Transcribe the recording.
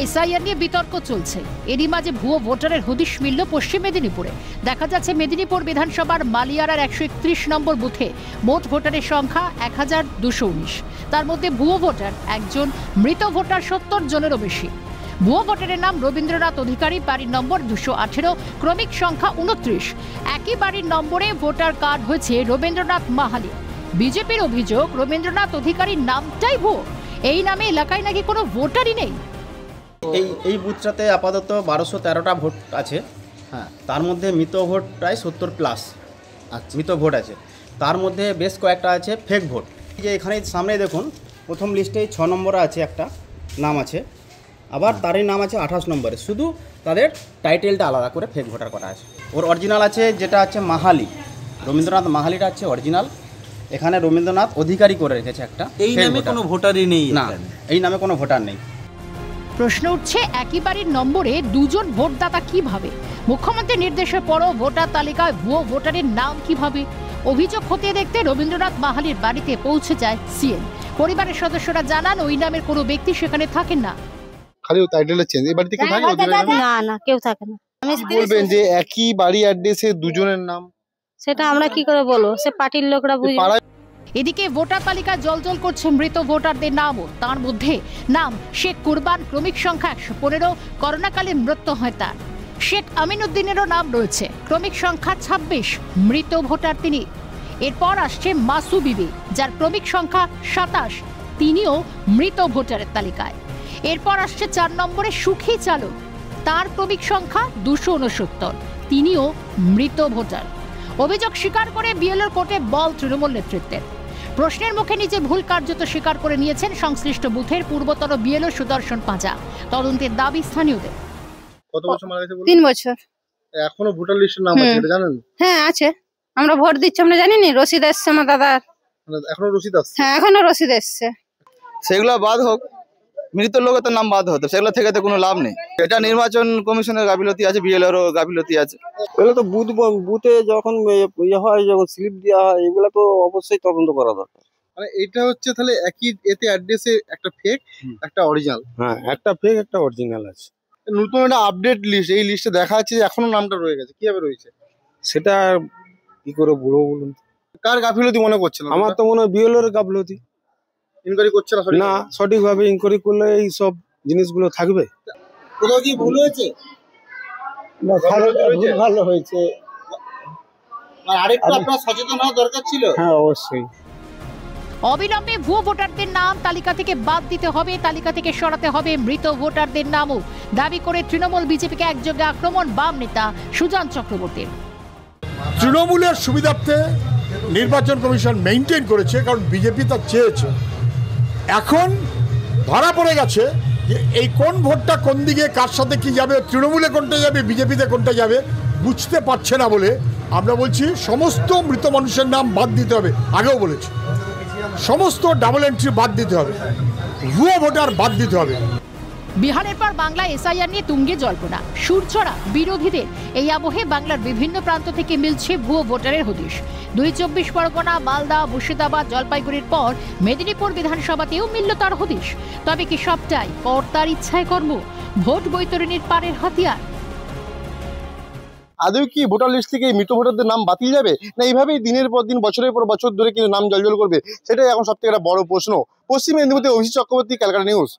SIR নিয়ে বিতর্ক চলছে। এরই মাঝে ভুয়ো ভোটারের হদিশ মিলল পশ্চিম মেদিনীপুরে। দেখা যাচ্ছে মেদিনীপুর বিধানসভার মালিয়ারার 131 নম্বর বুথে মোট ভোটারের সংখ্যা 1219। তার মধ্যে ভুয়ো ভোটার একজন, মৃত ভোটার 70 জনেরও বেশি। ভুয়ো ভোটারের নাম রবীন্দ্রনাথ অধিকারী, বাড়ির নম্বর 218, ক্রমিক সংখ্যা 29। একই বাড়ির নম্বরে ভোটার কার্ড হয়েছে রবীন্দ্রনাথ মাহালি। বিজেপির অভিযোগ, রবীন্দ্রনাথ অধিকারীর নামটাই ভুয়ো। এই নামে এলাকায় নাকি কোনো ভোটারই নেই। এই বুথটাতে আপাতত 1213টা ভোট আছে। হ্যাঁ, তার মধ্যে মৃত ভোট প্রায় 70+। আচ্ছা, মৃত ভোট আছে। তার মধ্যে বেশ কয়েকটা আছে ফেক ভোট। যে এখানে সামনে দেখুন, প্রথম লিস্টে 6 নম্বরে আছে একটা নাম আছে, আবার তারই নাম আছে 28 নম্বরে। শুধু তাদের টাইটেলটা আলাদা করে ফেক ভোটার করা আছে। ওর অরিজিনাল আছে যেটা আছে মাহালি, রবীন্দ্রনাথ মাহালিটা আছে অরিজিনাল। এখানে রবীন্দ্রনাথ অধিকারী করে রেখেছে একটা। এই নামে কোনো ভোটারই নেই? না, এই নামে কোনো ভোটার নেই। প্রশ্ন উঠছে, একই বাড়ির নম্বরে দুজন ভোটদাতা কিভাবে? মুখ্যমন্ত্রীর নির্দেশের পরও ভোটার তালিকায় ভুয়ো ভোটারের নাম কিভাবে? অভিযোগ খতিয়ে দেখতে রবীন্দ্রনাথ মাহালির বাড়িতে পৌঁছে যায় সিএন। পরিবারের সদস্যরা জানান ওই নামের কোনো ব্যক্তি সেখানে থাকেন না। খালি টাইটেলের চেঞ্জ। এই বাড়িতে কেউ থাকে? না, কেউ থাকে না। আমি বলবেন যে একই বাড়ি অ্যাড্রেসে দুজনের নাম, সেটা আমরা কি করে বলবো? সে পার্টির লোকরা বুঝবে। এদিকে ভোটার তালিকা জলজল করছে মৃত ভোটারদের নামও। তার মধ্যে নাম শেখ কুরবান, ক্রমিক সংখ্যা 115, করোনাকালে মৃত্যু হয় তার। শেখ আমিনুদ্দিনেরও নাম রয়েছে, ক্রমিক সংখ্যা 26, মৃত ভোটার তিনি। এরপর আসছে মাসু বিবি, যার ক্রমিক সংখ্যা 27, তিনিও মৃত ভোটারের তালিকায়। এরপর আসছে 4 নম্বরে সুখী চালক, তার ক্রমিক সংখ্যা 269, তিনিও মৃত ভোটার। অভিযোগ স্বীকার করে বিএলওর কোর্টে বল তৃণমূল নেতৃত্বের। প্রশ্নের মুখে নিজে ভুল কার্যত স্বীকার করে নিয়েছেন সংশ্লিষ্ট বুথের পূর্বতন বিএলও সুদর্শন পাঁজা। তদন্তের দাবি স্থানীয়দের। কত বছর মারা গেছে? 3 বছর। এখনো ভোটার লিস্টের নাম আছে, এটা জানেন? হ্যাঁ আছে, আমরা ভোট দিচ্ছি, আমরা জানি না। রসিদ এসছে আমার দাদার। এখনো রসিদ আসছে? হ্যাঁ, এখনো রসিদ এসছে। সেগুলো বাদ হোক, মৃত লোকের নাম বাদ হতো, সেগুলো থেকে তো কোনো লাভ নেই। এটা নির্বাচন কমিশনের গাফিলতি আছে, বিএলওরও গাফিলতি আছে। এগুলো তো বুথে যখন ইয়ে হয়, যখন স্লিপ দেওয়া হয়, এগুলো তো অবশ্যই তদন্ত করা দরকার। মানে এটা হচ্ছে তাহলে একই এতে অ্যাড্রেসে একটা ফেক, একটা অরিজিনাল। হ্যাঁ, একটা ফেক একটা অরিজিনাল আছে। নতুন একটা আপডেট লিস্ট, এই লিস্টে দেখা যাচ্ছে যে এখনো নামটা রয়ে গেছে। কিভাবে রয়েছে সেটা কি করে বলবো বলুন? কার গাফিলতি মনে করছেন? আমার তো মনে হয় বিএলওর গাফিলতি। ইনকোয়ারি করছে না সঠিকভাবে ইনকোয়ারি করলে এই সব জিনিসগুলো থাকবে। কোথাও কি ভুল হয়েছে? ভালো হয়েছে। আরেকটু আপনার সচেতন হওয়া দরকার ছিল। হ্যাঁ, অবশ্যই। অবিলম্বে ভুয়ো ভোটারদের নাম তালিকা থেকে বাদ দিতে হবে, তালিকা থেকে সরাতে হবে মৃত ভোটারদের নামও, দাবি করে তৃণমূল বিজেপিকে একযোগে আক্রমণ বাম নেতা সুজন চক্রবর্তীর। তৃণমূলের সুবিধার্থে নির্বাচন কমিশন মেইনটেইন করেছে, কারণ বিজেপি তা চেয়েছে। এখন ধরা পড়ে গেছে যে এই কোন ভোটটা কোন দিকে কার সাথে কি যাবে, তৃণমূলে কোনটা যাবে, বিজেপিতে কোনটা যাবে বুঝতে পারছে না বলে আমরা বলছি সমস্ত মৃত মানুষের নাম বাদ দিতে হবে। আগেও বলেছি সমস্ত ডাবল এন্ট্রি বাদ দিতে হবে, ভুয়ো ভোটার বাদ দিতে হবে। বিহারের পর বাংলা এসআইআর নিয়ে তুঙ্গে জল্পনা, সুরচড়া বিরোধীদের। এই আবহে বাংলার বিভিন্ন প্রান্ত থেকে মিলছে ভুয়ো ভোটারের হদিশ। 24 পরগনা, মালদা, মুর্শিদাবাদ, জলপাইগুড়ির পর মেদিনীপুর বিধানসভাতেও মিলল তার হদিশ। তবে কি সবটাই কর্তার ইচ্ছায় কর্ম, ভোট বৈতরণীর পারের হাতিয়ার? আদৌ কি ভোটার লিস্ট থেকে মৃত ভোটারদের নাম বাতিল যাবে, না এইভাবেই দিনের পর দিন বছরের পর বছর ধরে কিন্তু নাম জলজল করবে? সেটাই এখন সব থেকে একটা বড় প্রশ্ন। পশ্চিম মেদিনীপুর থেকে অভিষেক চক্রবর্তী, ক্যালকাটা নিউজ।